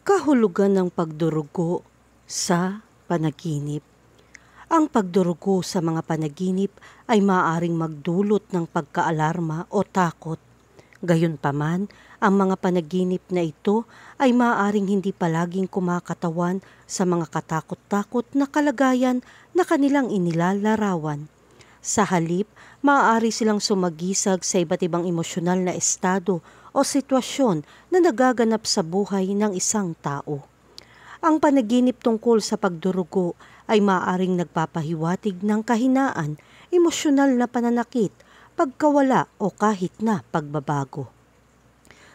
Kahulugan ng pagdurugo sa panaginip. Ang pagdurugo sa mga panaginip ay maaaring magdulot ng pagkaalarma o takot. Gayunpaman, ang mga panaginip na ito ay maaaring hindi palaging kumakatawan sa mga katakot-takot na kalagayan na kanilang inilalarawan. Sa halip, maaari silang sumagisag sa iba't ibang emosyonal na estado o sitwasyon na nagaganap sa buhay ng isang tao. Ang panaginip tungkol sa pagdurugo ay maaaring nagpapahiwatig ng kahinaan, emosyonal na pananakit, pagkawala o kahit na pagbabago.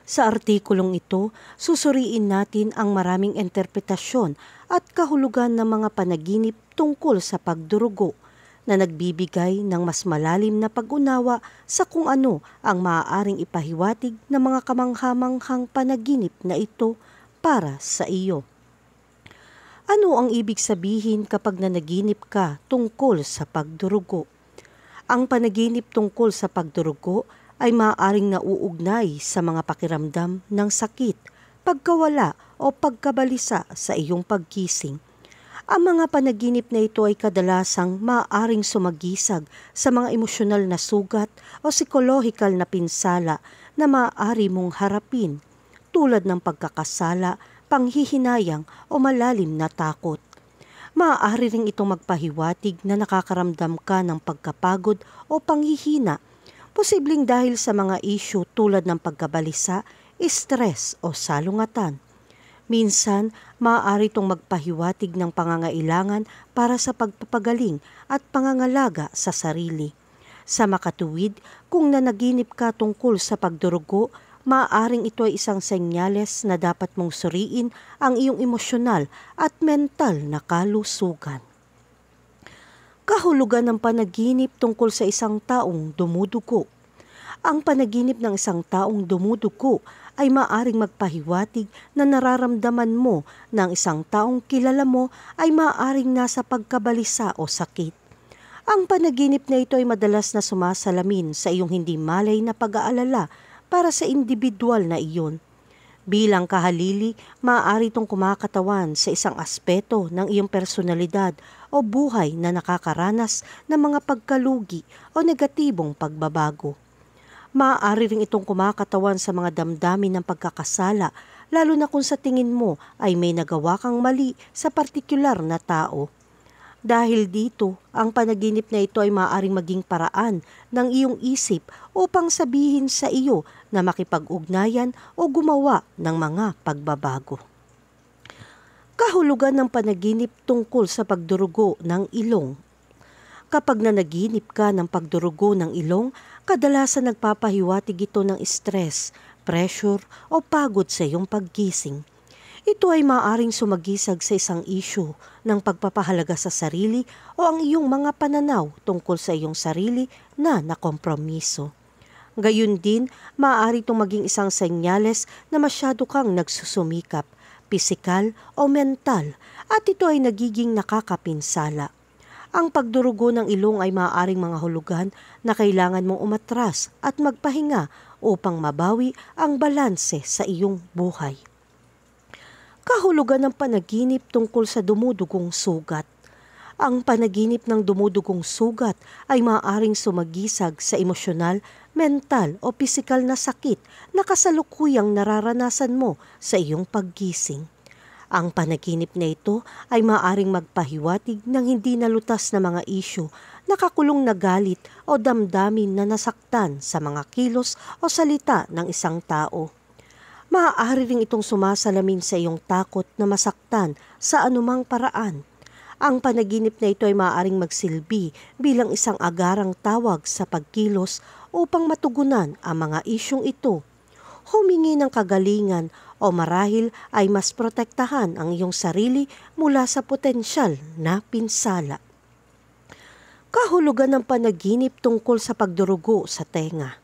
Sa artikulong ito, susuriin natin ang maraming interpretasyon at kahulugan ng mga panaginip tungkol sa pagdurugo na nagbibigay ng mas malalim na pag-unawa sa kung ano ang maaaring ipahiwatig ng mga kamanghamanghang panaginip na ito para sa iyo. Ano ang ibig sabihin kapag nanaginip ka tungkol sa pagdurugo? Ang panaginip tungkol sa pagdurugo ay maaaring nauugnay sa mga pakiramdam ng sakit, pagkawala o pagkabalisa sa iyong paggising. Ang mga panaginip na ito ay kadalasang maaaring sumagisag sa mga emosyonal na sugat o psikolohikal na pinsala na maaari mong harapin, tulad ng pagkakasala, panghihinayang o malalim na takot. Maaari ring itong magpahiwatig na nakakaramdam ka ng pagkapagod o panghihina, posibleng dahil sa mga isyu tulad ng pagkabalisa, stress o salungatan. Minsan, maaari itong magpahiwatig ng pangangailangan para sa pagpapagaling at pangangalaga sa sarili. Sa makatuwid, kung nanaginip ka tungkol sa pagdurugo, maaaring ito ay isang senyales na dapat mong suriin ang iyong emosyonal at mental na kalusugan. Kahulugan ng panaginip tungkol sa isang taong dumudugo. Ang panaginip ng isang taong dumudugo ay maaring magpahiwatig na nararamdaman mo ng isang taong kilala mo ay maaring nasa pagkabalisa o sakit. Ang panaginip na ito ay madalas na sumasalamin sa iyong hindi malay na pag-aalala para sa individual na iyon. Bilang kahalili, maaari itong kumakatawan sa isang aspeto ng iyong personalidad o buhay na nakakaranas ng mga pagkalugi o negatibong pagbabago. Maaari rin itong kumakatawan sa mga damdamin ng pagkakasala, lalo na kung sa tingin mo ay may nagawa kang mali sa partikular na tao. Dahil dito, ang panaginip na ito ay maaaring maging paraan ng iyong isip upang sabihin sa iyo na makipag-ugnayan o gumawa ng mga pagbabago. Kahulugan ng panaginip tungkol sa pagdurugo ng ilong. Kapag nanaginip ka ng pagdurugo ng ilong, kadalasan nagpapahiwatig ito ng stress, pressure o pagod sa iyong paggising. Ito ay maaaring sumagisag sa isang issue ng pagpapahalaga sa sarili o ang iyong mga pananaw tungkol sa iyong sarili na nakompromiso. Gayun din, maaari itong maging isang senyales na masyado kang nagsusumikap, pisikal o mental, at ito ay nagiging nakakapinsala. Ang pagdurugo ng ilong ay maaaring mga hulugan na kailangan mong umatras at magpahinga upang mabawi ang balanse sa iyong buhay. Kahulugan ng panaginip tungkol sa dumudugong sugat. Ang panaginip ng dumudugong sugat ay maaaring sumagisag sa emosyonal, mental o pisikal na sakit na kasalukuyang nararanasan mo sa iyong paggising. Ang panaginip na ito ay maaaring magpahiwatig ng hindi nalutas na mga isyu, nakakulong na galit o damdamin na nasaktan sa mga kilos o salita ng isang tao. Maaari ring itong sumasalamin sa iyong takot na masaktan sa anumang paraan. Ang panaginip na ito ay maaaring magsilbi bilang isang agarang tawag sa pagkilos upang matugunan ang mga isyung ito. Humingi ng kagalingan o marahil ay mas protektahan ang iyong sarili mula sa potensyal na pinsala. Kahulugan ng panaginip tungkol sa pagdurugo sa tenga.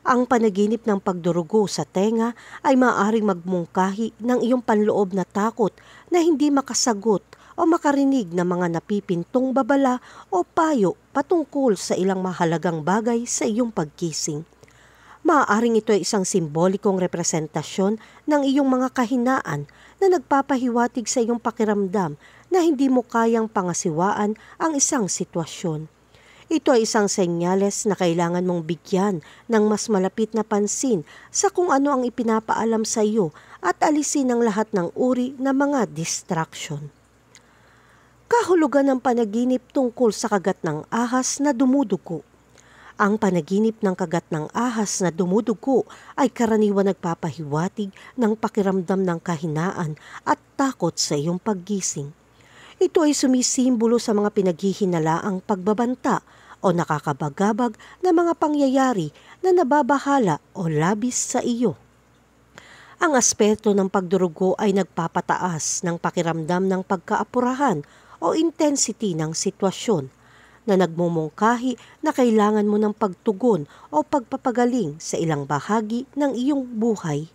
Ang panaginip ng pagdurugo sa tenga ay maaaring magmungkahi ng iyong panloob na takot na hindi makasagot o makarinig ng mga napipintong babala o payo patungkol sa ilang mahalagang bagay sa iyong pagkising. Maaaring ito ay isang simbolikong representasyon ng iyong mga kahinaan na nagpapahiwatig sa iyong pakiramdam na hindi mo kayang pangasiwaan ang isang sitwasyon. Ito ay isang senyales na kailangan mong bigyan ng mas malapit na pansin sa kung ano ang ipinapaalam sa iyo at alisin ang lahat ng uri na mga distraction. Kahulugan ng panaginip tungkol sa kagat ng ahas na dumudugo. Ang panaginip ng kagat ng ahas na dumudugo ay karaniwan nagpapahiwatig ng pakiramdam ng kahinaan at takot sa iyong paggising. Ito ay sumisimbolo sa mga pinaghihinalaang pagbabanta o nakakabagabag na mga pangyayari na nababahala o labis sa iyo. Ang aspeto ng pagdurugo ay nagpapataas ng pakiramdam ng pagkaapurahan o intensity ng sitwasyon na nagmumungkahi na kailangan mo ng pagtugon o pagpapagaling sa ilang bahagi ng iyong buhay.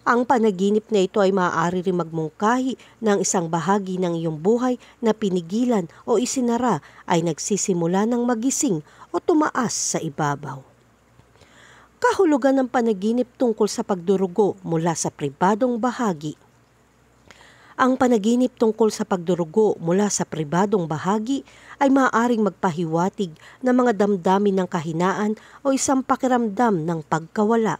Ang panaginip na ito ay maaari rin magmungkahi ng isang bahagi ng iyong buhay na pinigilan o isinara ay nagsisimula ng magising o tumaas sa ibabaw. Kahulugan ng panaginip tungkol sa pagdurugo mula sa pribadong bahagi. Ang panaginip tungkol sa pagdurugo mula sa pribadong bahagi ay maaaring magpahiwatig ng mga damdamin ng kahinaan o isang pakiramdam ng pagkawala.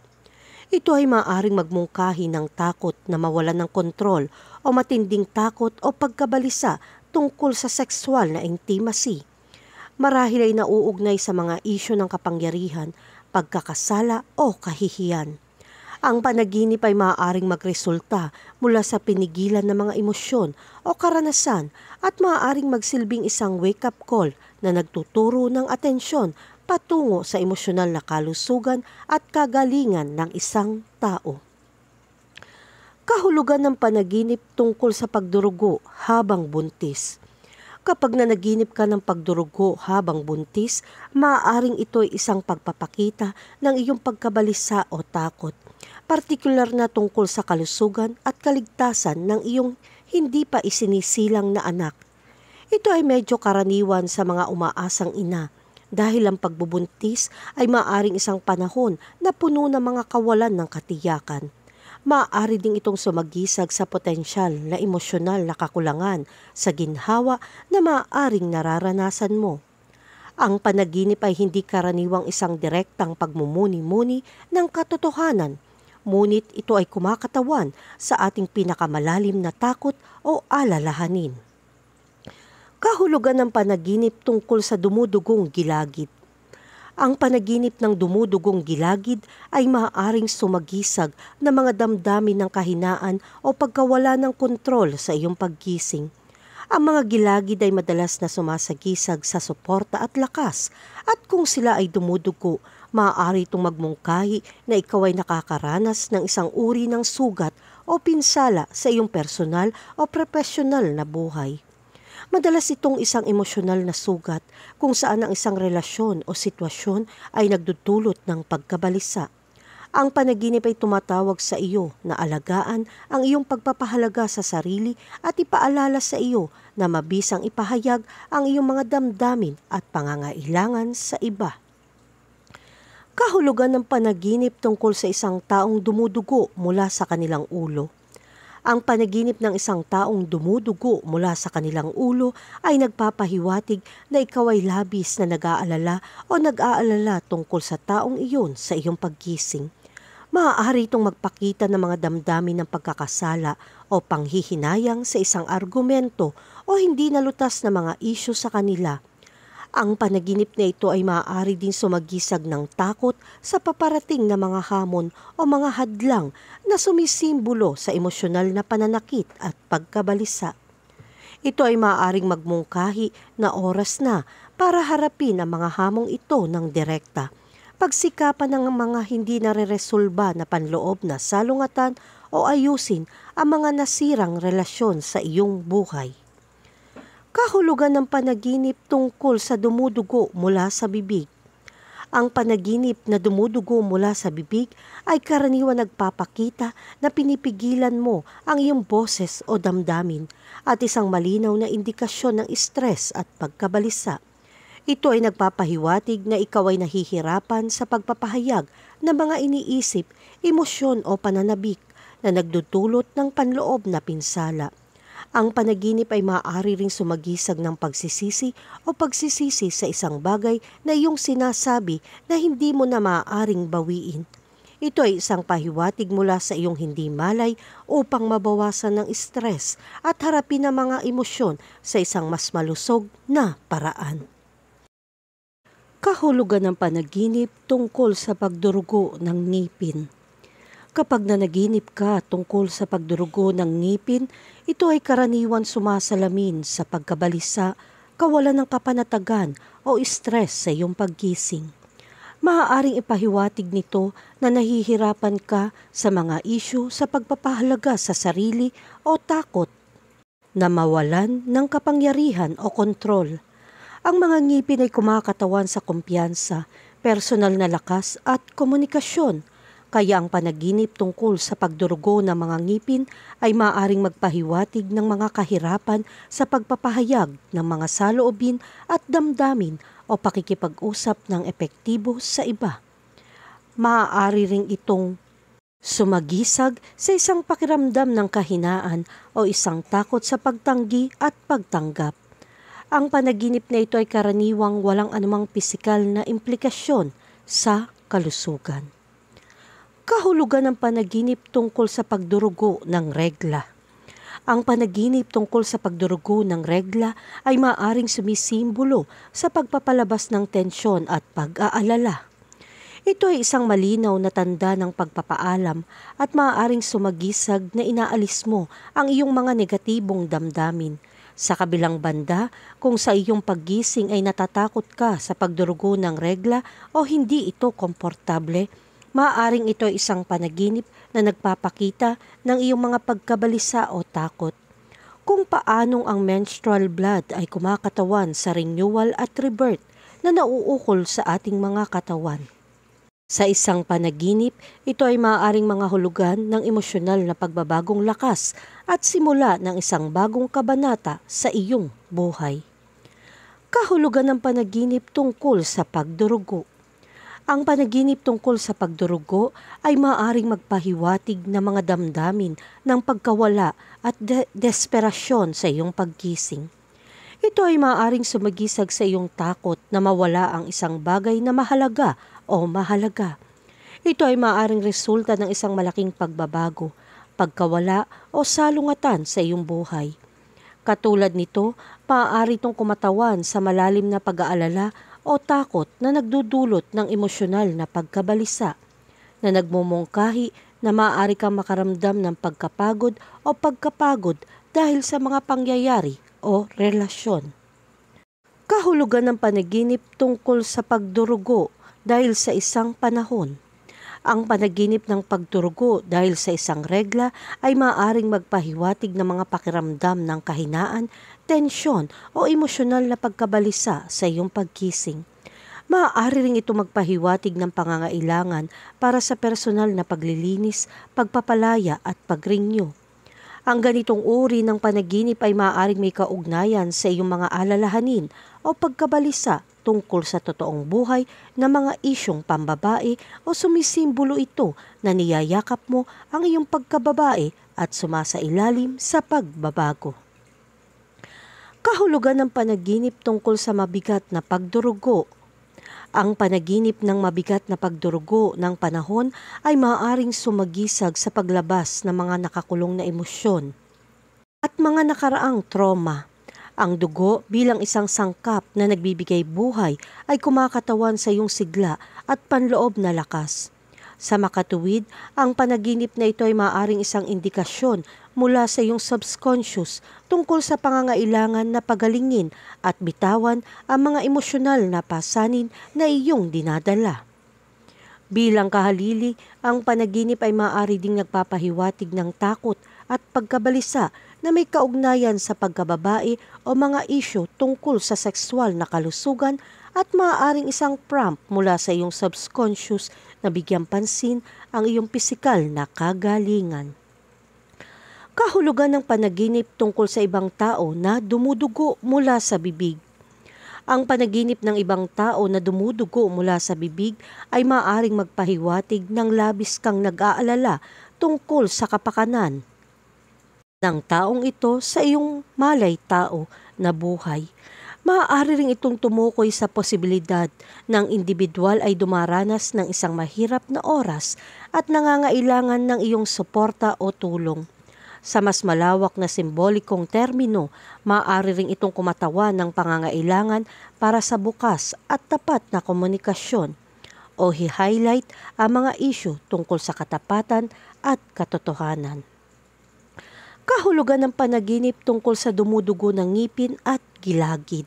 Ito ay maaaring magmungkahi ng takot na mawalan ng kontrol o matinding takot o pagkabalisa tungkol sa sexual na intimacy. Marahil ay nauugnay sa mga isyu ng kapangyarihan, pagkakasala o kahihiyan. Ang panaginip ay maaaring magresulta mula sa pinigilan ng mga emosyon o karanasan at maaaring magsilbing isang wake-up call na nagtuturo ng atensyon patungo sa emosyonal na kalusugan at kagalingan ng isang tao. Kahulugan ng panaginip tungkol sa pagdurugo habang buntis. Kapag nanaginip ka ng pagdurugo habang buntis, maaaring ito ay isang pagpapakita ng iyong pagkabalisa o takot, partikular na tungkol sa kalusugan at kaligtasan ng iyong hindi pa isinisilang na anak. Ito ay medyo karaniwan sa mga umaasang ina dahil ang pagbubuntis ay maaaring isang panahon na puno ng mga kawalan ng katiyakan. Maaari ding itong sumagisag sa potensyal na emosyonal na kakulangan sa ginhawa na maaaring nararanasan mo. Ang panaginip ay hindi karaniwang isang direktang pagmumuni-muni ng katotohanan, ngunit ito ay kumakatawan sa ating pinakamalalim na takot o alalahanin. Kahulugan ng panaginip tungkol sa dumudugong gilagid. Ang panaginip ng dumudugong gilagid ay maaaring sumagisag ng mga damdamin ng kahinaan o pagkawala ng kontrol sa iyong paggising. Ang mga gilagid ay madalas na sumasagisag sa suporta at lakas at kung sila ay dumudugo, maaari itong magmungkahi na ikaw ay nakakaranas ng isang uri ng sugat o pinsala sa iyong personal o profesional na buhay. Madalas itong isang emosyonal na sugat kung saan ang isang relasyon o sitwasyon ay nagdudulot ng pagkabalisa. Ang panaginip ay tumatawag sa iyo na alagaan ang iyong pagpapahalaga sa sarili at ipaalala sa iyo na mabisang ipahayag ang iyong mga damdamin at pangangailangan sa iba. Kahulugan ng panaginip tungkol sa isang taong dumudugo mula sa kanilang ulo. Ang panaginip ng isang taong dumudugo mula sa kanilang ulo ay nagpapahiwatig na ikaw ay labis na nag-aalala o nag-aalala tungkol sa taong iyon sa iyong paggising. Maaari itong magpakita ng mga damdamin ng pagkakasala o panghihinayang sa isang argumento o hindi nalutas na mga isyu sa kanila. Ang panaginip na ito ay maaari din sumagisag ng takot sa paparating na mga hamon o mga hadlang na sumisimbolo sa emosyonal na pananakit at pagkabalisa. Ito ay maaaring magmungkahi na oras na para harapin ang mga hamong ito ng direkta. Pagsikapan ng mga hindi nareresolba na panloob na salungatan o ayusin ang mga nasirang relasyon sa iyong buhay. Kahulugan ng panaginip tungkol sa dumudugo mula sa bibig. Ang panaginip na dumudugo mula sa bibig ay karaniwan nagpapakita na pinipigilan mo ang iyong boses o damdamin at isang malinaw na indikasyon ng stress at pagkabalisa. Ito ay nagpapahiwatig na ikaw ay nahihirapan sa pagpapahayag ng mga iniisip, emosyon o pananabik na nagdudulot ng panloob na pinsala. Ang panaginip ay maaari ring sumagisag ng pagsisisi o pagsisisi sa isang bagay na iyong sinasabi na hindi mo na maaaring bawiin. Ito ay isang pahiwatig mula sa iyong hindi malay upang mabawasan ng stress at harapin ang mga emosyon sa isang mas malusog na paraan. Kahulugan ng panaginip tungkol sa pagdurugo ng ngipin. Kapag nanaginip ka tungkol sa pagdurugo ng ngipin, ito ay karaniwan sumasalamin sa pagkabalisa, kawalan ng kapanatagan o stress sa iyong paggising. Maaaring ipahiwatig nito na nahihirapan ka sa mga isyu sa pagpapahalaga sa sarili o takot na mawalan ng kapangyarihan o kontrol. Ang mga ngipin ay kumakatawan sa kumpiyansa, personal na lakas at komunikasyon. Kaya ang panaginip tungkol sa pagdurugo ng mga ngipin ay maaaring magpahiwatig ng mga kahirapan sa pagpapahayag ng mga saloobin at damdamin o pakikipag-usap ng epektibo sa iba. Maaari ring itong sumagisag sa isang pakiramdam ng kahinaan o isang takot sa pagtanggi at pagtanggap. Ang panaginip na ito ay karaniwang walang anumang pisikal na implikasyon sa kalusugan. Kahulugan ng panaginip tungkol sa pagdurugo ng regla. Ang panaginip tungkol sa pagdurugo ng regla ay maaaring sumisimbolo sa pagpapalabas ng tensyon at pag-aalala. Ito ay isang malinaw na tanda ng pagpapaalam at maaaring sumagisag na inaalis mo ang iyong mga negatibong damdamin. Sa kabilang banda, kung sa iyong paggising ay natatakot ka sa pagdurugo ng regla o hindi ito komportable, maaaring ito ay isang panaginip na nagpapakita ng iyong mga pagkabalisa o takot. Kung paanong ang menstrual blood ay kumakatawan sa renewal at rebirth na nauukol sa ating mga katawan. Sa isang panaginip, ito ay maaaring mga hulugan ng emosyonal na pagbabagong lakas at simula ng isang bagong kabanata sa iyong buhay. Kahulugan ng panaginip tungkol sa pagdurugo. Ang panaginip tungkol sa pagdurugo ay maaaring magpahiwatig ng mga damdamin ng pagkawala at desperasyon sa iyong paggising. Ito ay maaaring sumagisag sa iyong takot na mawala ang isang bagay na mahalaga o mahalaga. Ito ay maaaring resulta ng isang malaking pagbabago, pagkawala o salungatan sa iyong buhay. Katulad nito, maaari itong kumatawan sa malalim na pag-aalala o takot na nagdudulot ng emosyonal na pagkabalisa, na nagmumungkahi na maaari kang makaramdam ng pagkapagod o pagkapagod dahil sa mga pangyayari o relasyon. Kahulugan ng panaginip tungkol sa pagdurugo dahil sa isang panahon. Ang panaginip ng pagdurugo dahil sa isang regla ay maaaring magpahiwatig ng mga pakiramdam ng kahinaan, tensyon o emosyonal na pagkabalisa sa iyong pagkising. Maaari ring ito magpahiwatig ng pangangailangan para sa personal na paglilinis, pagpapalaya at pag-renew. Ang ganitong uri ng panaginip ay maaaring may kaugnayan sa iyong mga alalahanin o pagkabalisa tungkol sa totoong buhay na mga isyong pambabae o sumisimbolo ito na niyayakap mo ang iyong pagkababae at sumasailalim sa pagbabago. Kahulugan ng panaginip tungkol sa mabigat na pagdurugo. Ang panaginip ng mabigat na pagdurugo ng panahon ay maaaring sumagisag sa paglabas ng mga nakakulong na emosyon at mga nakaraang trauma. Ang dugo bilang isang sangkap na nagbibigay buhay ay kumakatawan sa iyong sigla at panloob na lakas. Sa makatuwid, ang panaginip na ito ay maaaring isang indikasyon mula sa iyong subconscious tungkol sa pangangailangan na pagalingin at bitawan ang mga emosyonal na pasanin na iyong dinadala. Bilang kahalili, ang panaginip ay maaari ding nagpapahiwatig ng takot at pagkabalisa na may kaugnayan sa pagkababae o mga isyu tungkol sa sexual na kalusugan at maaaring isang prompt mula sa iyong subconscious na bigyang pansin ang iyong pisikal na kagalingan. Kahulugan ng panaginip tungkol sa ibang tao na dumudugo mula sa bibig. Ang panaginip ng ibang tao na dumudugo mula sa bibig ay maaaring magpahiwatig ng labis kang nag-aalala tungkol sa kapakanan ng taong ito sa iyong malay tao na buhay. Maaari ring itong tumukoy sa posibilidad ng individual ay dumaranas ng isang mahirap na oras at nangangailangan ng iyong suporta o tulong. Sa mas malawak na simbolikong termino, maaari ring itong kumatawan ng pangangailangan para sa bukas at tapat na komunikasyon o hi-highlight ang mga isyu tungkol sa katapatan at katotohanan. Kahulugan ng panaginip tungkol sa dumudugo ng ngipin at gilagid.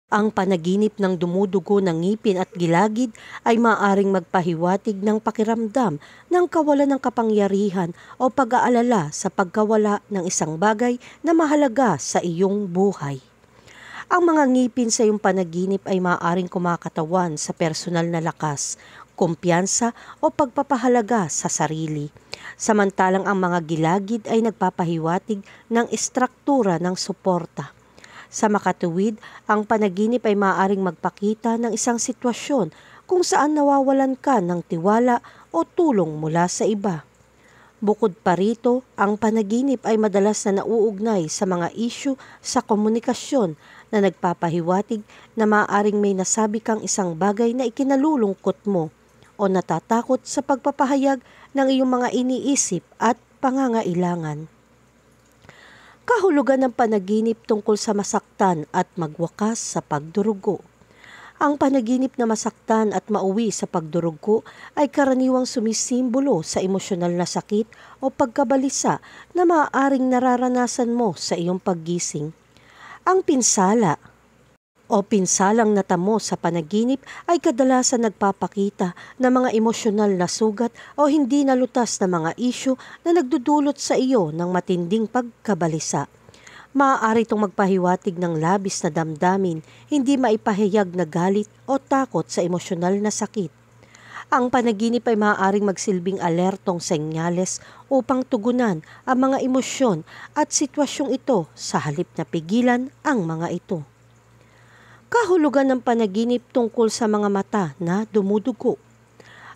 Ang panaginip ng dumudugo ng ngipin at gilagid ay maaaring magpahiwatig ng pakiramdam ng kawalan ng kapangyarihan o pag-aalala sa pagkawala ng isang bagay na mahalaga sa iyong buhay. Ang mga ngipin sa iyong panaginip ay maaaring kumakatawan sa personal na lakas, kumpiyansa o pagpapahalaga sa sarili. Samantalang ang mga gilagid ay nagpapahiwatig ng istruktura ng suporta. Sa makatuwid, ang panaginip ay maaaring magpakita ng isang sitwasyon kung saan nawawalan ka ng tiwala o tulong mula sa iba. Bukod pa rito, ang panaginip ay madalas na nauugnay sa mga isyu sa komunikasyon na nagpapahiwatig na maaaring may nasabi kang isang bagay na ikinalulungkot mo o natatakot sa pagpapahayag ng iyong mga iniisip at pangangailangan. Kahulugan ng panaginip tungkol sa masaktan at magwakas sa pagdurugo. Ang panaginip na masaktan at mauwi sa pagdurugo ay karaniwang sumisimbolo sa emosyonal na sakit o pagkabalisa na maaaring nararanasan mo sa iyong paggising. Ang pinsala o pinsalang natamo sa panaginip ay kadalasan nagpapakita ng mga emosyonal na sugat o hindi nalutas na mga isyu na nagdudulot sa iyo ng matinding pagkabalisa. Maaari itong magpahiwatig ng labis na damdamin, hindi maipahayag na galit o takot sa emosyonal na sakit. Ang panaginip ay maaaring magsilbing alertong senyales upang tugunan ang mga emosyon at sitwasyong ito sa halip na pigilan ang mga ito. Kahulugan ng panaginip tungkol sa mga mata na dumudugo.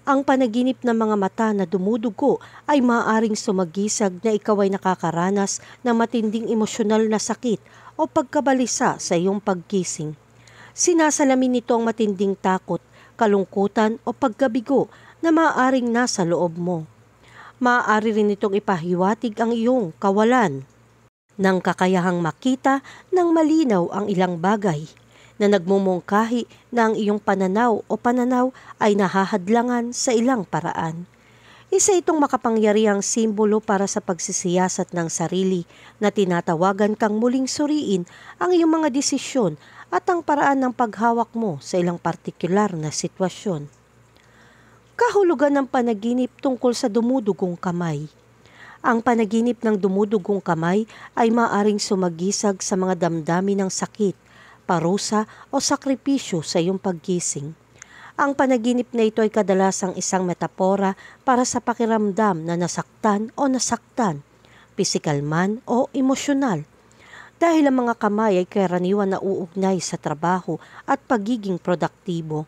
Ang panaginip ng mga mata na dumudugo ay maaaring sumagisag na ikaw ay nakakaranas ng matinding emosyonal na sakit o pagkabalisa sa iyong paggising. Sinasalamin nito ang matinding takot, kalungkutan o pagkabigo na maaaring nasa loob mo. Maaari rin itong ipahiwatig ang iyong kawalan ng kakayahang makita ng malinaw ang ilang bagay na nagmumungkahi na ang iyong pananaw ay nahahadlangan sa ilang paraan. Isa itong makapangyarihang simbolo para sa pagsisiyasat ng sarili na tinatawagan kang muling suriin ang iyong mga desisyon at ang paraan ng paghawak mo sa ilang partikular na sitwasyon. Kahulugan ng panaginip tungkol sa dumudugong kamay. Ang panaginip ng dumudugong kamay ay maaaring sumagisag sa mga damdamin ng sakit, parusa o sakripisyo sa iyong paggising. Ang panaginip na ito ay kadalasang isang metapora para sa pakiramdam na nasaktan o nasaktan, pisikal man o emosyonal. Dahil ang mga kamay ay karaniwan na uugnay sa trabaho at pagiging produktibo.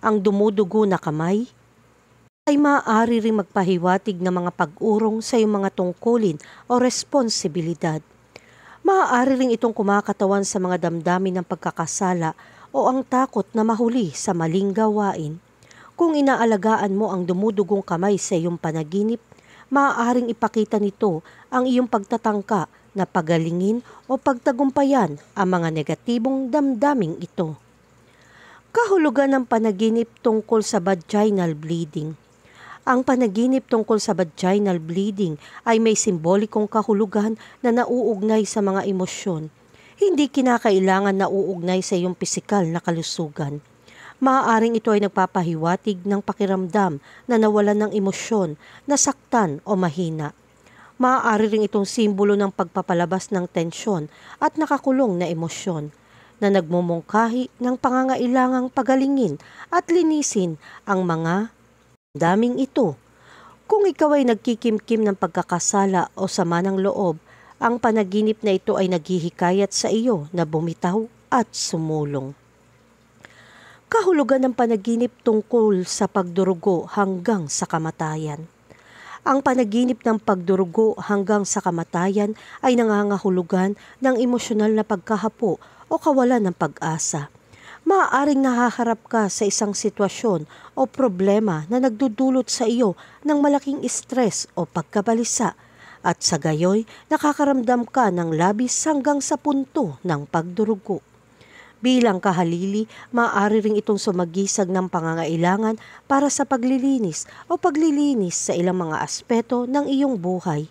Ang dumudugo na kamay ay maaari ring magpahiwatig ng mga pag-urong sa iyong mga tungkulin o responsibilidad. Maaari ring itong kumakatawan sa mga damdamin ng pagkakasala o ang takot na mahuli sa maling gawain. Kung inaalagaan mo ang dumudugong kamay sa iyong panaginip, maaaring ipakita nito ang iyong pagtatangka na pagalingin o pagtagumpayan ang mga negatibong damdaming ito. Kahulugan ng panaginip tungkol sa vaginal bleeding. Ang panaginip tungkol sa vaginal bleeding ay may simbolikong kahulugan na nauugnay sa mga emosyon. Hindi kinakailangan nauugnay sa iyong pisikal na kalusugan. Maaaring ito ay nagpapahiwatig ng pakiramdam na nawalan ng emosyon, nasaktan o mahina. Maaari rin itong simbolo ng pagpapalabas ng tensyon at nakakulong na emosyon na nagmumungkahi ng pangangailangang pagalingin at linisin ang mga daming ito. Kung ikaw ay nagkikimkim ng pagkakasala o sama ng loob, ang panaginip na ito ay naghihikayat sa iyo na bumitaw at sumulong. Kahulugan ng panaginip tungkol sa pagdurugo hanggang sa kamatayan. Ang panaginip ng pagdurugo hanggang sa kamatayan ay nangangahulugan ng emosyonal na pagkahapo o kawalan ng pag-asa. Maaaring nahaharap ka sa isang sitwasyon o problema na nagdudulot sa iyo ng malaking stress o pagkabalisa at sa gayoy nakakaramdam ka ng labis hanggang sa punto ng pagdurugo. Bilang kahalili, maaari ring itong sumagisag ng pangangailangan para sa paglilinis o paglilinis sa ilang mga aspeto ng iyong buhay.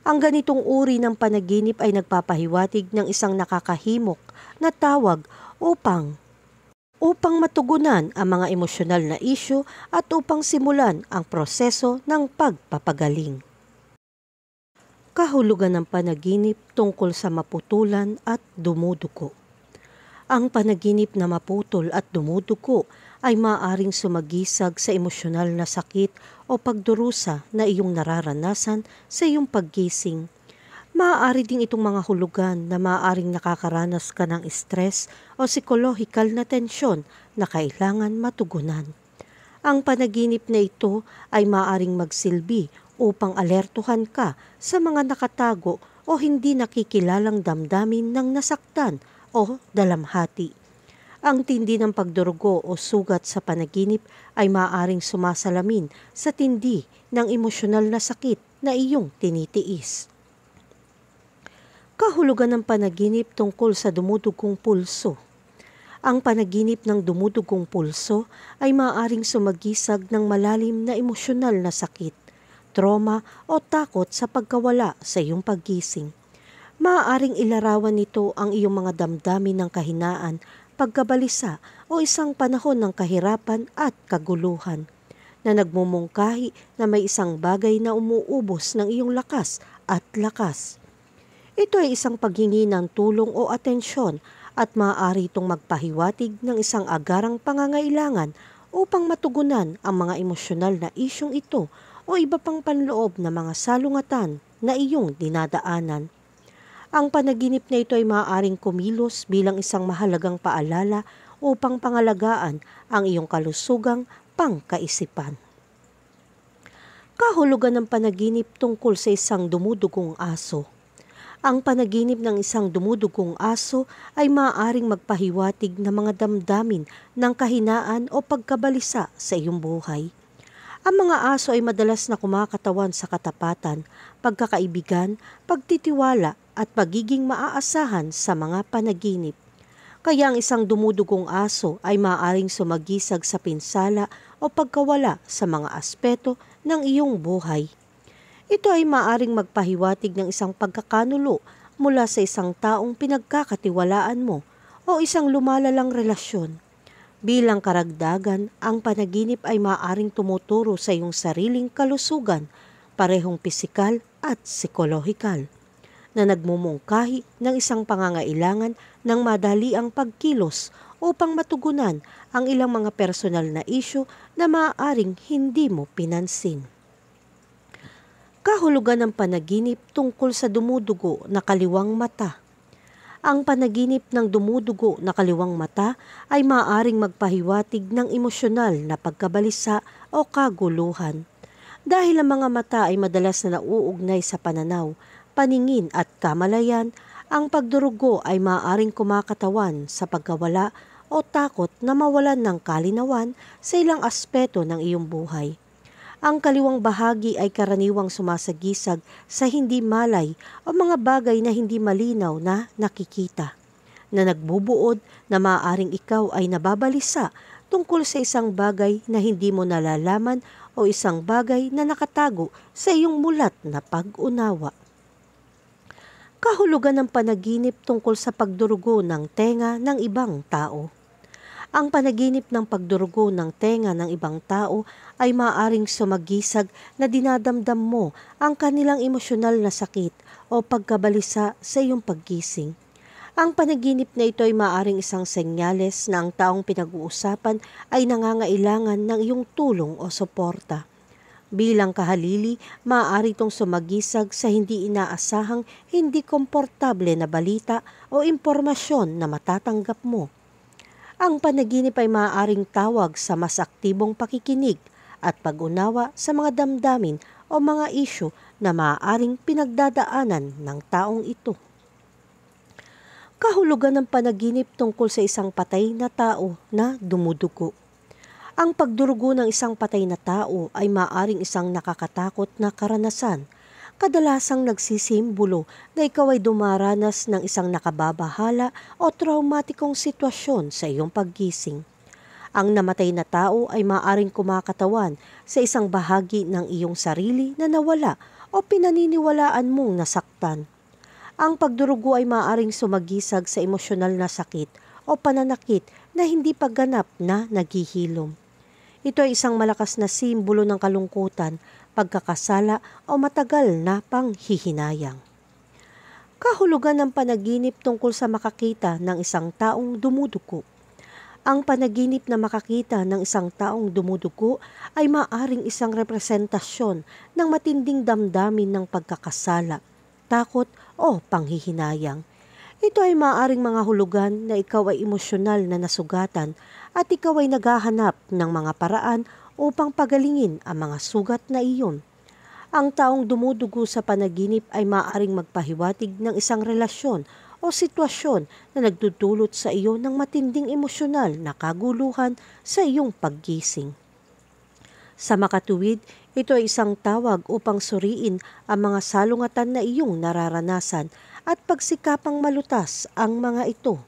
Ang ganitong uri ng panaginip ay nagpapahiwatig ng isang nakakahimok na tawag upang matugunan ang mga emosyonal na isyu at upang simulan ang proseso ng pagpapagaling. Kahulugan ng panaginip tungkol sa maputulan at dumudugo. Ang panaginip na maputol at dumudugo ay maaaring sumagisag sa emosyonal na sakit o pagdurusa na iyong nararanasan sa iyong paggising. Maaari ding itong mga hulugan na maaaring nakakaranas ka ng stress o psikolohikal na tensyon na kailangan matugunan. Ang panaginip na ito ay maaaring magsilbi upang alertuhan ka sa mga nakatago o hindi nakikilalang damdamin ng nasaktan o dalamhati. Ang tindi ng pagdurugo o sugat sa panaginip ay maaaring sumasalamin sa tindi ng emosyonal na sakit na iyong tinitiis. Kahulugan ng panaginip tungkol sa dumudugong pulso. Ang panaginip ng dumudugong pulso ay maaaring sumagisag ng malalim na emosyonal na sakit, trauma o takot sa pagkawala sa iyong paggising. Maaaring ilarawan nito ang iyong mga damdamin ng kahinaan, pagkabalisa o isang panahon ng kahirapan at kaguluhan na nagmumungkahi na may isang bagay na umuubos ng iyong lakas at lakas. Ito ay isang paghingi ng tulong o atensyon at maaari itong magpahiwatig ng isang agarang pangangailangan upang matugunan ang mga emosyonal na isyong ito o iba pang panloob na mga salungatan na iyong dinadaanan. Ang panaginip na ito ay maaaring kumilos bilang isang mahalagang paalala upang pangalagaan ang iyong kalusugang pangkaisipan. Kahulugan ng panaginip tungkol sa isang dumudugong aso. Ang panaginip ng isang dumudugong aso ay maaaring magpahiwatig ng mga damdamin ng kahinaan o pagkabalisa sa iyong buhay. Ang mga aso ay madalas na kumakatawan sa katapatan, pagkakaibigan, pagtitiwala at pagiging maaasahan sa mga panaginip. Kaya ang isang dumudugong aso ay maaaring sumagisag sa pinsala o pagkawala sa mga aspeto ng iyong buhay. Ito ay maaaring magpahiwatig ng isang pagkakanulo mula sa isang taong pinagkakatiwalaan mo o isang lumalalang relasyon. Bilang karagdagan, ang panaginip ay maaaring tumuturo sa iyong sariling kalusugan, parehong pisikal at psikolohikal, na nagmumungkahi ng isang pangangailangan ng madaliang pagkilos upang matugunan ang ilang mga personal na isyu na maaaring hindi mo pinansin. Kahulugan ng panaginip tungkol sa dumudugo na kaliwang mata. Ang panaginip ng dumudugo na kaliwang mata ay maaaring magpahiwatig ng emosyonal na pagkabalisa o kaguluhan. Dahil ang mga mata ay madalas na nauugnay sa pananaw, paningin at kamalayan, ang pagdurugo ay maaaring kumakatawan sa pagkawala o takot na mawalan ng kalinawan sa ilang aspeto ng iyong buhay. Ang kaliwang bahagi ay karaniwang sumasagisag sa hindi malay o mga bagay na hindi malinaw na nakikita, na nagbubuod na maaaring ikaw ay nababalisa tungkol sa isang bagay na hindi mo nalalaman o isang bagay na nakatago sa iyong mulat na pag-unawa. Kahulugan ng panaginip tungkol sa pagdurugo ng tenga ng ibang tao. Ang panaginip ng pagdurugo ng tenga ng ibang tao ay maaaring sumagisag na dinadamdam mo ang kanilang emosyonal na sakit o pagkabalisa sa iyong paggising. Ang panaginip na ito ay maaaring isang senyales na ang taong pinag-uusapan ay nangangailangan ng iyong tulong o suporta. Bilang kahalili, maaari itong sumagisag sa hindi inaasahang, hindi komportable na balita o impormasyon na matatanggap mo. Ang panaginip ay maaaring tawag sa mas aktibong pakikinig at pag-unawa sa mga damdamin o mga isyu na maaaring pinagdadaanan ng taong ito. Kahulugan ng panaginip tungkol sa isang patay na tao na dumudugo. Ang pagdurugo ng isang patay na tao ay maaaring isang nakakatakot na karanasan. Kadalasang nagsisimbolo na ikaw ay dumaranas ng isang nakababahala o traumatikong sitwasyon sa iyong paggising. Ang namatay na tao ay maaaring kumakatawan sa isang bahagi ng iyong sarili na nawala o pinaniniwalaan mong nasaktan. Ang pagdurugo ay maaaring sumagisag sa emosyonal na sakit o pananakit na hindi pa ganap na naghihilom. Ito ay isang malakas na simbolo ng kalungkutan, pagkakasala o matagal na panghihinayang. Kahulugan ng panaginip tungkol sa makakita ng isang taong dumudugo. Ang panaginip na makakita ng isang taong dumudugo ay maaaring isang representasyon ng matinding damdamin ng pagkakasala, takot o panghihinayang. Ito ay maaaring mga hulugan na ikaw ay emosyonal na nasugatan at ikaw ay naghahanap ng mga paraan upang pagalingin ang mga sugat na iyon. Ang taong dumudugo sa panaginip ay maaaring magpahiwatig ng isang relasyon o sitwasyon na nagdudulot sa iyo ng matinding emosyonal na kaguluhan sa iyong paggising. Sa makatuwid, ito ay isang tawag upang suriin ang mga salungatan na iyong nararanasan at pagsikapang malutas ang mga ito.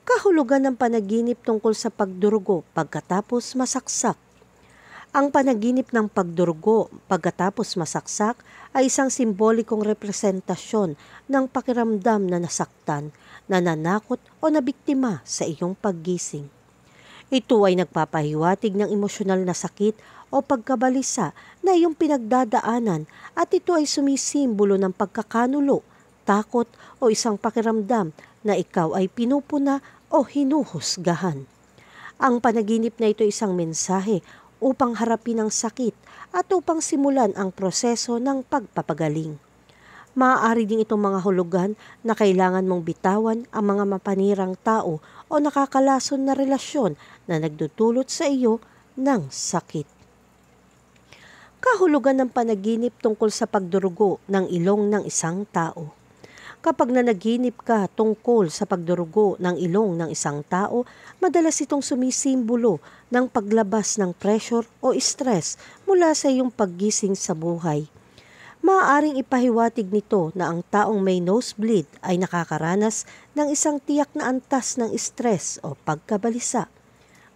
Kahulugan ng panaginip tungkol sa pagdurugo pagkatapos masaksak. Ang panaginip ng pagdurugo pagkatapos masaksak ay isang simbolikong representasyon ng pakiramdam na nasaktan, nananakot o nabiktima sa iyong paggising. Ito ay nagpapahiwatig ng emosyonal na sakit o pagkabalisa na iyong pinagdadaanan at ito ay sumisimbolo ng pagkakanulo, takot o isang pakiramdam na ikaw ay pinupuna o hinuhusgahan. Ang panaginip na ito ay isang mensahe upang harapin ang sakit at upang simulan ang proseso ng pagpapagaling. Maaari din itong mga hulugan na kailangan mong bitawan ang mga mapanirang tao o nakakalason na relasyon na nagdudulot sa iyo ng sakit. Kahulugan ng panaginip tungkol sa pagdurugo ng ilong ng isang tao. Kapag nanaginip ka tungkol sa pagdurugo ng ilong ng isang tao, madalas itong sumisimbolo ng paglabas ng pressure o stress mula sa iyong paggising sa buhay. Maaaring ipahiwatig nito na ang taong may nosebleed ay nakakaranas ng isang tiyak na antas ng stress o pagkabalisa.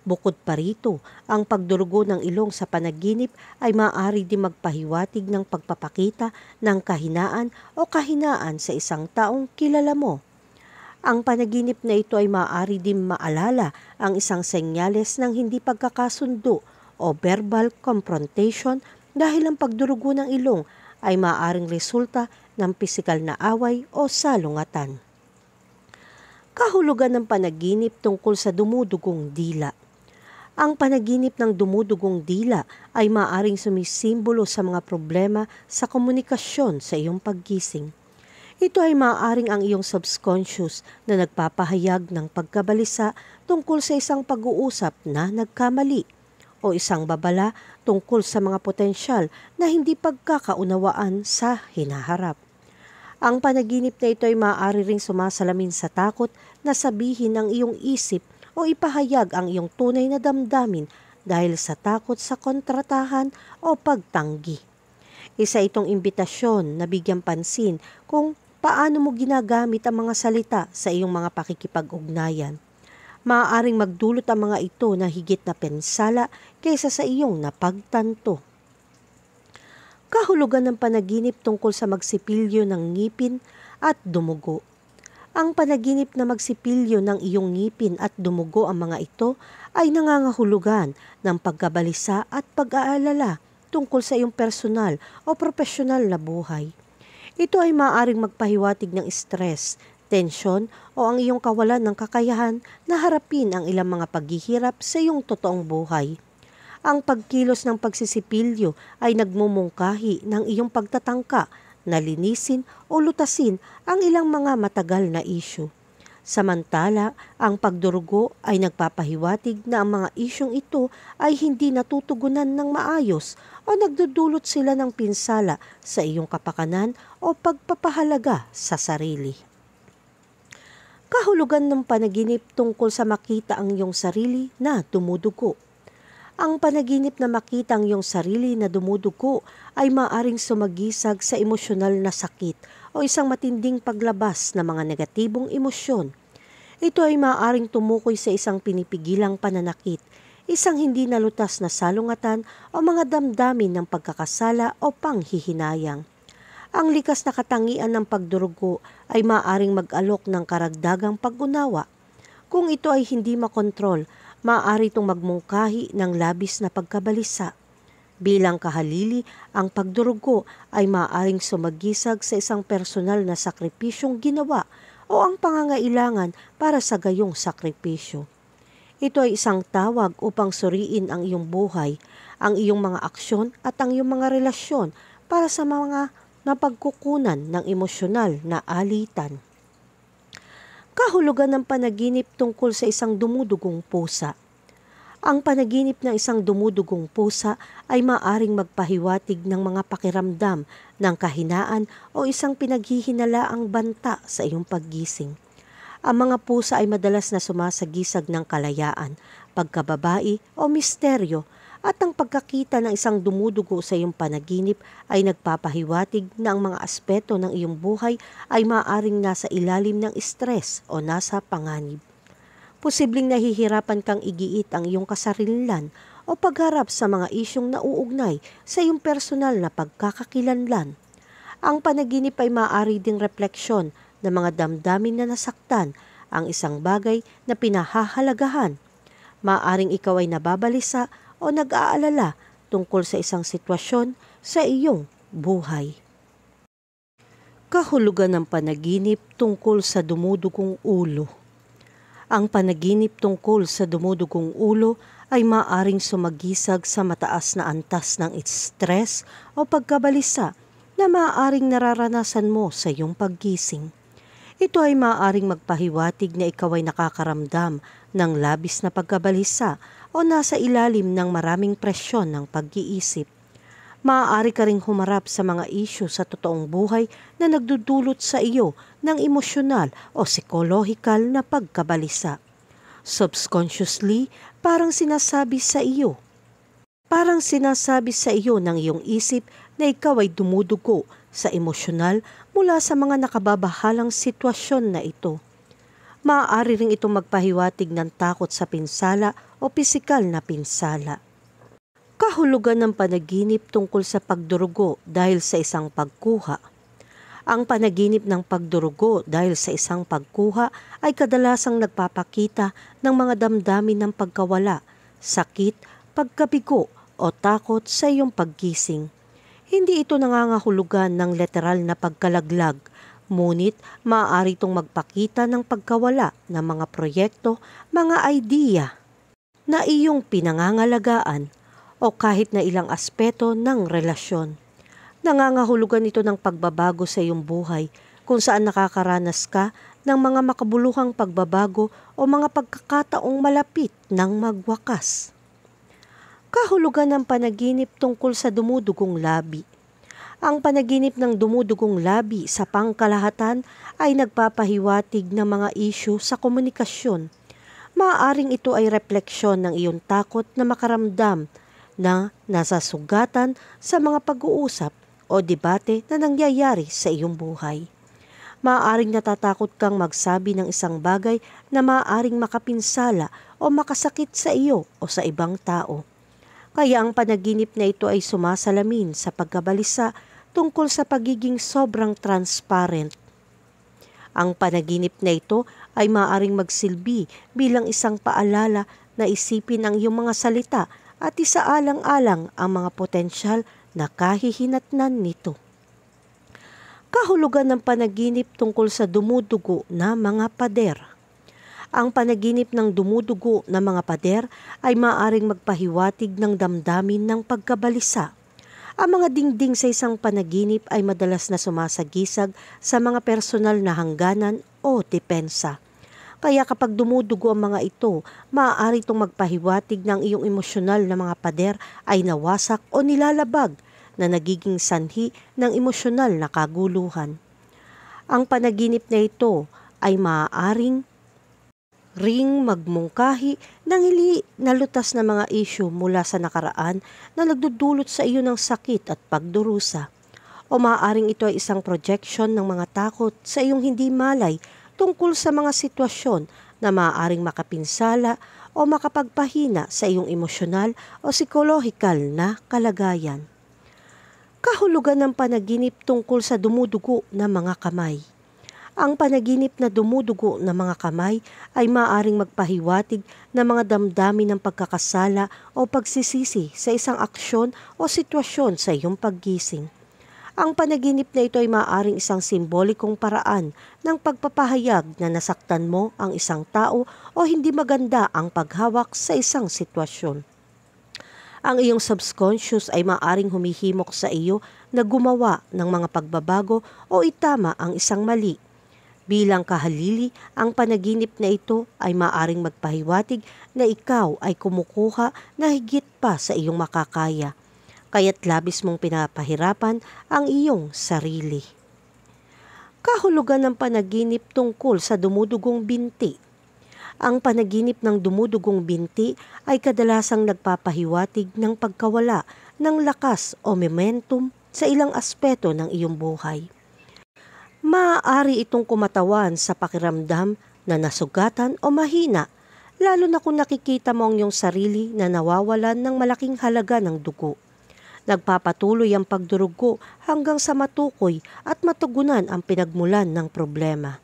Bukod pa rito, ang pagdurugo ng ilong sa panaginip ay maaari din magpahiwatig ng pagpapakita ng kahinaan o kahinaan sa isang taong kilala mo. Ang panaginip na ito ay maaari din maalala ang isang senyales ng hindi pagkakasundo o verbal confrontation dahil ang pagdurugo ng ilong ay maaaring resulta ng pisikal na away o salungatan. Kahulugan ng panaginip tungkol sa dumudugong dila. Ang panaginip ng dumudugong dila ay maaaring sumisimbolo sa mga problema sa komunikasyon sa iyong paggising. Ito ay maaaring ang iyong subconscious na nagpapahayag ng pagkabalisa tungkol sa isang pag-uusap na nagkamali o isang babala tungkol sa mga potensyal na hindi pagkakaunawaan sa hinaharap. Ang panaginip na ito ay maaari ring sumasalamin sa takot na sabihin ng iyong isip o ipahayag ang iyong tunay na damdamin dahil sa takot sa kontratahan o pagtanggi. Isa itong imbitasyon na bigyang pansin kung paano mo ginagamit ang mga salita sa iyong mga pakikipag-ugnayan. Maaaring magdulot ang mga ito na higit na pensala kaysa sa iyong napagtanto. Kahulugan ng panaginip tungkol sa magsipilyo ng ngipin at dumugo. Ang panaginip na magsipilyo ng iyong ngipin at dumugo ang mga ito ay nangangahulugan ng pagkabalisa at pag-aalala tungkol sa iyong personal o profesional na buhay. Ito ay maaaring magpahiwatig ng stress, tensyon o ang iyong kawalan ng kakayahan na harapin ang ilang mga paghihirap sa iyong totoong buhay. Ang pagkilos ng pagsisipilyo ay nagmumungkahi ng iyong pagtatangka na linisin o lutasin ang ilang mga matagal na isyu. Samantala, ang pagdurugo ay nagpapahiwatig na ang mga isyong ito ay hindi natutugunan ng maayos o nagdudulot sila ng pinsala sa iyong kapakanan o pagpapahalaga sa sarili. Kahulugan ng panaginip tungkol sa makita ang iyong sarili na dumudugo. Ang panaginip na makita ang iyong sarili na dumudugo ay maaaring sumagisag sa emosyonal na sakit o isang matinding paglabas ng mga negatibong emosyon. Ito ay maaaring tumukoy sa isang pinipigilang pananakit, isang hindi nalutas na salungatan o mga damdamin ng pagkakasala o panghihinayang. Ang likas na katangian ng pagdurugo ay maaaring mag-alok ng karagdagang pag-unawa. Kung ito ay hindi makontrol, maaari itong magmungkahi ng labis na pagkabalisa. Bilang kahalili, ang pagdurugo ay maaaring sumagisag sa isang personal na sakripisyong ginawa o ang pangangailangan para sa gayong sakripisyo. Ito ay isang tawag upang suriin ang iyong buhay, ang iyong mga aksyon at ang iyong mga relasyon para sa mga napagkukunan ng emosyonal na alitan. Kahulugan ng panaginip tungkol sa isang dumudugong pusa. Ang panaginip ng isang dumudugong pusa ay maaring magpahiwatig ng mga pakiramdam ng kahinaan o isang pinaghihinalaang banta sa iyong paggising. Ang mga pusa ay madalas na sumasagisag ng kalayaan, pagkababae o misteryo, at ang pagkakita ng isang dumudugo sa iyong panaginip ay nagpapahiwatig na ang mga aspeto ng iyong buhay ay maaaring nasa ilalim ng stress o nasa panganib. Posibleng nahihirapan kang igiit ang iyong kasarilan o pagharap sa mga isyong nauugnay sa iyong personal na pagkakakilanlan. Ang panaginip ay maaari ding refleksyon ng mga damdamin na nasaktan, ang isang bagay na pinahahalagahan. Maaring ikaw ay nababalisa o nag-aalala tungkol sa isang sitwasyon sa iyong buhay. Kahulugan ng panaginip tungkol sa dumudugong ulo. Ang panaginip tungkol sa dumudugong ulo ay maaaring sumagisag sa mataas na antas ng stress o pagkabalisa na maaaring nararanasan mo sa iyong paggising. Ito ay maaaring magpahiwatig na ikaw ay nakakaramdam ng labis na pagkabalisa o nasa ilalim ng maraming presyon ng pag-iisip. Maaari ka ring humarap sa mga isyu sa totoong buhay na nagdudulot sa iyo ng emosyonal o psikolohikal na pagkabalisa. Subconsciously, parang sinasabi sa iyo ng iyong isip na ikaw ay dumudugo sa emosyonal mula sa mga nakababahalang sitwasyon na ito. Maaari ring itong magpahiwatig ng takot sa pinsala o pisikal na pinsala. Kahulugan ng panaginip tungkol sa pagdurugo dahil sa isang pagkuha. Ang panaginip ng pagdurugo dahil sa isang pagkuha ay kadalasang nagpapakita ng mga damdamin ng pagkawala, sakit, pagkabigo o takot sa iyong paggising. Hindi ito nangangahulugan ng literal na pagkalaglag, ngunit maaari itong magpakita ng pagkawala ng mga proyekto, mga idea na iyong pinangangalagaan o kahit na ilang aspeto ng relasyon. Nangangahulugan ito ng pagbabago sa iyong buhay kung saan nakakaranas ka ng mga makabuluhang pagbabago o mga pagkakataong malapit ng magwakas. Kahulugan ng panaginip tungkol sa dumudugong labi. Ang panaginip ng dumudugong labi sa pangkalahatan ay nagpapahiwatig ng mga isyu sa komunikasyon. Maaaring ito ay refleksyon ng iyong takot na makaramdam na nasasugatan sa mga pag-uusap o debate na nangyayari sa iyong buhay. Maaaring natatakot kang magsabi ng isang bagay na maaaring makapinsala o makasakit sa iyo o sa ibang tao. Kaya ang panaginip na ito ay sumasalamin sa pagkabalisa tungkol sa pagiging sobrang transparent. Ang panaginip na ito ay maaaring magsilbi bilang isang paalala na isipin ang iyong mga salita at isaalang-alang ang mga potensyal na kahihinatnan nito. Kahulugan ng panaginip tungkol sa dumudugo na mga pader. Ang panaginip ng dumudugo na mga pader ay maaaring magpahiwatig ng damdamin ng pagkabalisa. Ang mga dingding sa isang panaginip ay madalas na sumasagisag sa mga personal na hangganan o depensa. Kaya kapag dumudugo ang mga ito, maaari itong magpahiwatig ng iyong emosyonal na mga pader ay nawasak o nilalabag na nagiging sanhi ng emosyonal na kaguluhan. Ang panaginip na ito ay maaaring magmungkahi ng hili na lutas na mga isyu mula sa nakaraan na nagdudulot sa iyo ng sakit at pagdurusa. O maaaring ito ay isang projection ng mga takot sa iyong hindi malay tungkol sa mga sitwasyon na maaaring makapinsala o makapagpahina sa iyong emosyonal o psikolohikal na kalagayan. Kahulugan ng panaginip tungkol sa dumudugo na mga kamay. Ang panaginip na dumudugo na mga kamay ay maaaring magpahiwatig ng mga damdamin ng pagkakasala o pagsisisi sa isang aksyon o sitwasyon sa iyong paggising. Ang panaginip na ito ay maaaring isang simbolikong paraan ng pagpapahayag na nasaktan mo ang isang tao o hindi maganda ang paghawak sa isang sitwasyon. Ang iyong subconscious ay maaaring humihimok sa iyo na gumawa ng mga pagbabago o itama ang isang mali. Bilang kahalili, ang panaginip na ito ay maaaring magpahiwatig na ikaw ay kumukuha na higit pa sa iyong makakaya, kaya't labis mong pinapahirapan ang iyong sarili. Kahulugan ng panaginip tungkol sa dumudugong binti. Ang panaginip ng dumudugong binti ay kadalasang nagpapahiwatig ng pagkawala ng lakas o momentum sa ilang aspeto ng iyong buhay. Maaari itong kumatawan sa pakiramdam na nasugatan o mahina, lalo na kung nakikita mo ang iyong sarili na nawawalan ng malaking halaga ng dugo. Nagpapatuloy ang pagdurugo hanggang sa matukoy at matugunan ang pinagmulan ng problema.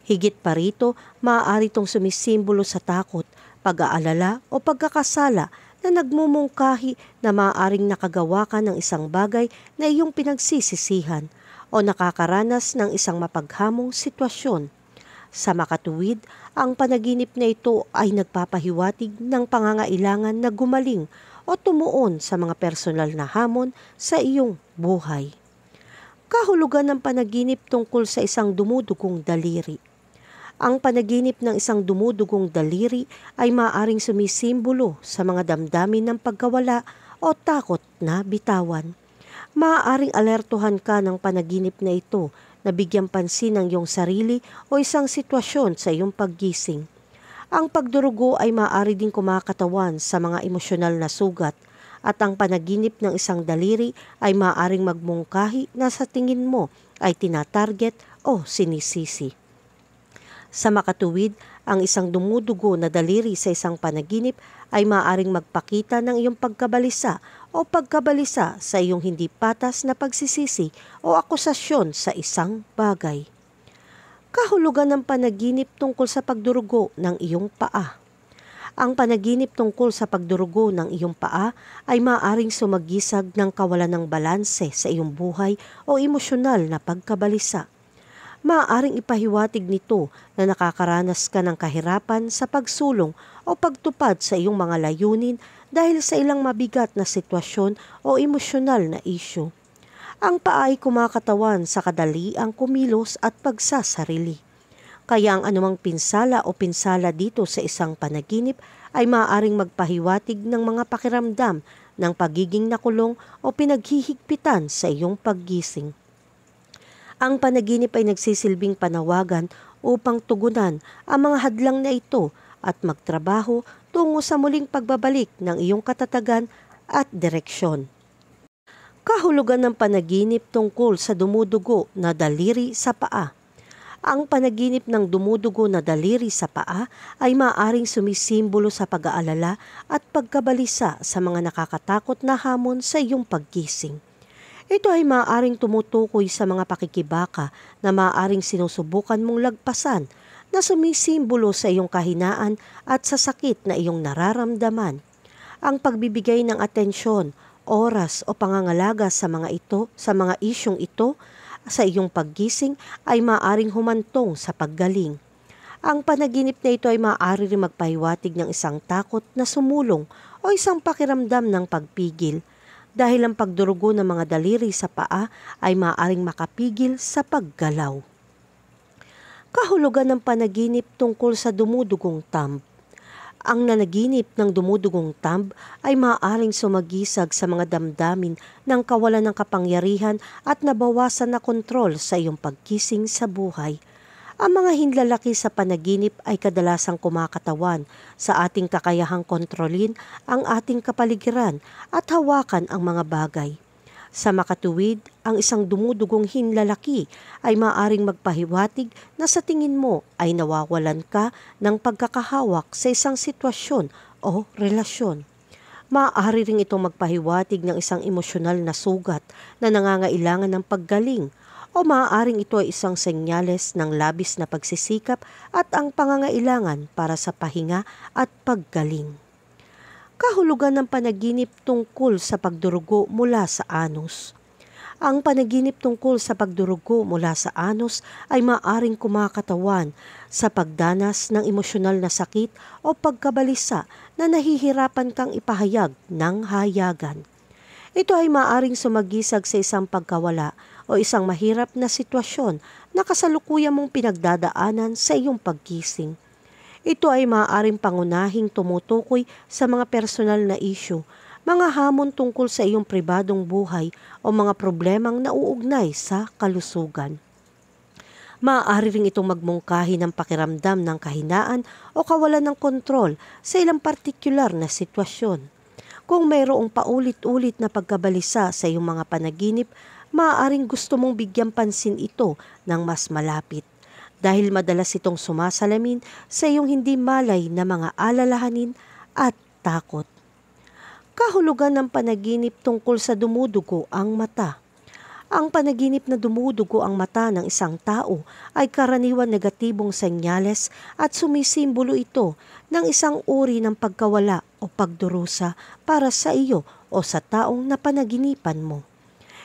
Higit pa rito, maaari itong sumisimbolo sa takot, pag-aalala o pagkakasala na nagmumungkahi na maaaring nakagawa ka ng isang bagay na iyong pinagsisisihan o nakakaranas ng isang mapaghamong sitwasyon. Sa makatuwid, ang panaginip na ito ay nagpapahiwatig ng pangangailangan na gumaling o tumuon sa mga personal na hamon sa iyong buhay. Kahulugan ng panaginip tungkol sa isang dumudugong daliri. Ang panaginip ng isang dumudugong daliri ay maaaring sumisimbolo sa mga damdamin ng pagkawala o takot na bitawan. Maaaring alertuhan ka ng panaginip na ito na bigyang pansin ang iyong sarili o isang sitwasyon sa iyong paggising. Ang pagdurugo ay maaari din kumakatawan sa mga emosyonal na sugat at ang panaginip ng isang daliri ay maaaring magmungkahi na sa tingin mo ay tinatarget o sinisisi. Sa makatuwid, ang isang dumudugo na daliri sa isang panaginip ay maaaring magpakita ng iyong pagkabalisa o pagkabalisa sa iyong hindi patas na pagsisisi o akusasyon sa isang bagay. Kahulugan ng panaginip tungkol sa pagdurugo ng iyong paa. Ang panaginip tungkol sa pagdurugo ng iyong paa ay maaaring sumagisag ng kawalan ng balanse sa iyong buhay o emosyonal na pagkabalisa. Maaaring ipahiwatig nito na nakakaranas ka ng kahirapan sa pagsulong o pagtupad sa iyong mga layunin dahil sa ilang mabigat na sitwasyon o emosyonal na isyu. Ang paa ay kumakatawan sa kadaliang kumilos at pagsasarili. Kaya ang anumang pinsala o pinsala dito sa isang panaginip ay maaaring magpahiwatig ng mga pakiramdam ng pagiging nakulong o pinaghihigpitan sa iyong paggising. Ang panaginip ay nagsisilbing panawagan upang tugunan ang mga hadlang na ito at magtrabaho tungo sa muling pagbabalik ng iyong katatagan at direksyon. Kahulugan ng panaginip tungkol sa dumudugo na daliri sa paa. Ang panaginip ng dumudugo na daliri sa paa ay maaaring sumisimbolo sa pag-aalala at pagkabalisa sa mga nakakatakot na hamon sa iyong paggising. Ito ay maaaring tumutukoy sa mga pakikibaka na maaaring sinusubukan mong lagpasan na sumisimbolo sa iyong kahinaan at sa sakit na iyong nararamdaman. Ang pagbibigay ng atensyon, oras o pangangalaga sa mga isyong ito sa iyong paggising ay maaaring humantong sa paggaling. Ang panaginip na ito ay maaari rin magpahiwatig ng isang takot na sumulong o isang pakiramdam ng pagpigil dahil ang pagdurugo ng mga daliri sa paa ay maaaring makapigil sa paggalaw. Kahulugan ng panaginip tungkol sa dumudugong thumb. Ang nanaginip ng dumudugong thumb ay maaaring sumagisag sa mga damdamin ng kawalan ng kapangyarihan at nabawasan na kontrol sa iyong pagkising sa buhay. Ang mga hinlalaki sa panaginip ay kadalasang kumakatawan sa ating kakayahang kontrolin ang ating kapaligiran at hawakan ang mga bagay. Sa makatuwid, ang isang dumudugong hinlalaki ay maaaring magpahiwatig na sa tingin mo ay nawawalan ka ng pagkakahawak sa isang sitwasyon o relasyon. Maaari ring itong magpahiwatig ng isang emosyonal na sugat na nangangailangan ng paggaling o maaaring ito ay isang senyales ng labis na pagsisikap at ang pangangailangan para sa pahinga at paggaling. Kahulugan ng panaginip tungkol sa pagdurugo mula sa anus. Ang panaginip tungkol sa pagdurugo mula sa anus ay maaaring kumakatawan sa pagdanas ng emosyonal na sakit o pagkabalisa na nahihirapan kang ipahayag ng hayagan. Ito ay maaaring sumagisag sa isang pagkawala o isang mahirap na sitwasyon na kasalukuyan mong pinagdadaanan sa iyong pagkising. Ito ay maaaring pangunahing tumutukoy sa mga personal na issue, mga hamon tungkol sa iyong pribadong buhay o mga problemang nauugnay sa kalusugan. Maaari ring itong magmungkahi ng pakiramdam ng kahinaan o kawalan ng kontrol sa ilang partikular na sitwasyon. Kung mayroong paulit-ulit na pagkabalisa sa iyong mga panaginip, maaaring gusto mong bigyan pansin ito ng mas malapit. Dahil madalas itong sumasalamin sa iyong hindi malay na mga alalahanin at takot. Kahulugan ng panaginip tungkol sa dumudugo ang mata. Ang panaginip na dumudugo ang mata ng isang tao ay karaniwan negatibong senyales at sumisimbolo ito ng isang uri ng pagkawala o pagdurusa para sa iyo o sa taong napanaginipan mo.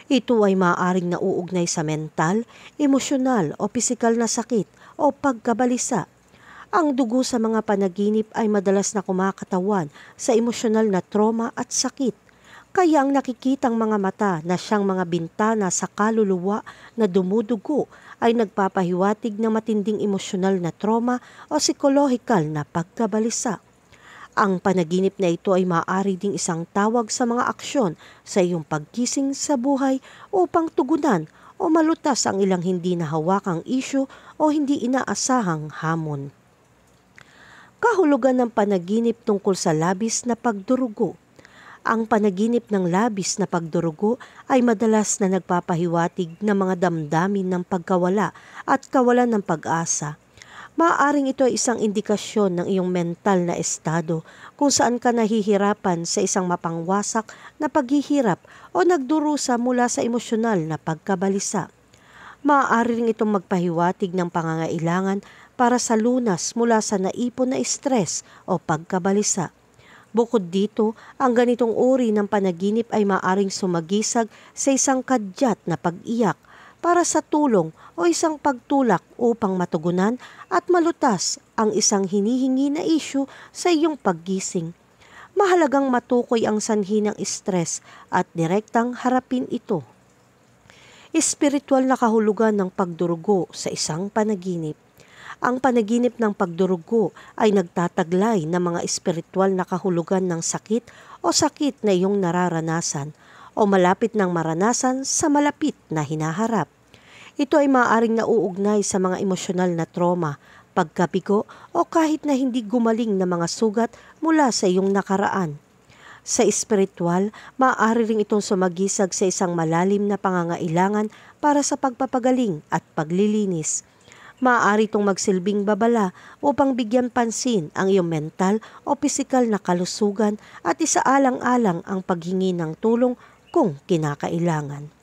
Ito ay maaaring nauugnay sa mental, emosyonal o pisikal na sakit o pagkabalisa. Ang dugo sa mga panaginip ay madalas na kumakatawan sa emosyonal na trauma at sakit. Kaya ang nakikitang mga mata na siyang mga bintana sa kaluluwa na dumudugo ay nagpapahiwatig ng matinding emosyonal na trauma o psikolohikal na pagkabalisa. Ang panaginip na ito ay maaari ding isang tawag sa mga aksyon sa iyong pagkising sa buhay upang tugunan o malutas ang ilang hindi nahawakang isyu o hindi inaasahang hamon. Kahulugan ng panaginip tungkol sa labis na pagdurugo. Ang panaginip ng labis na pagdurugo ay madalas na nagpapahiwatig ng mga damdamin ng pagkawala at kawalan ng pag-asa. Maaaring ito ay isang indikasyon ng iyong mental na estado kung saan ka nahihirapan sa isang mapangwasak na paghihirap o nagdurusa mula sa emosyonal na pagkabalisa. Maaari rin itong magpahiwatig ng pangangailangan para sa lunas mula sa naipon na stress o pagkabalisa. Bukod dito, ang ganitong uri ng panaginip ay maaaring sumagisag sa isang kadyat na pag-iyak para sa tulong o isang pagtulak upang matugunan at malutas ang isang hinihingi na isyu sa iyong paggising. Mahalagang matukoy ang sanhi ng stress at direktang harapin ito. Espiritual na kahulugan ng pagdurugo sa isang panaginip. Ang panaginip ng pagdurugo ay nagtataglay ng mga espiritual na kahulugan ng sakit o sakit na iyong nararanasan o malapit ng maranasan sa malapit na hinaharap. Ito ay maaaring nauugnay sa mga emosyonal na trauma, pagkabigo o kahit na hindi gumaling na mga sugat mula sa iyong nakaraan. Sa espiritual, maaari ring itong sumagisag sa isang malalim na pangangailangan para sa pagpapagaling at paglilinis. Maaari itong magsilbing babala upang bigyan pansin ang iyong mental o pisikal na kalusugan at isaalang-alang ang paghingi ng tulong kung kinakailangan.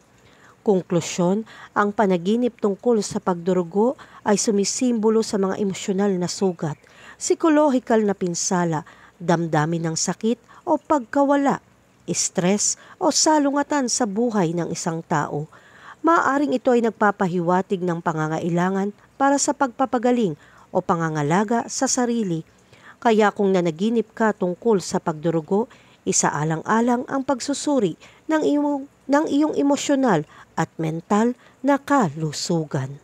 Konklusyon, ang panaginip tungkol sa pagdurugo ay sumisimbolo sa mga emosyonal na sugat, psikolohikal na pinsala, damdamin ng sakit o pagkawala, stress o salungatan sa buhay ng isang tao. Maaaring ito ay nagpapahiwatig ng pangangailangan para sa pagpapagaling o pangangalaga sa sarili. Kaya kung nanaginip ka tungkol sa pagdurugo, isaalang-alang ang pagsusuri ng iyong emosyonal at mental na kalusugan.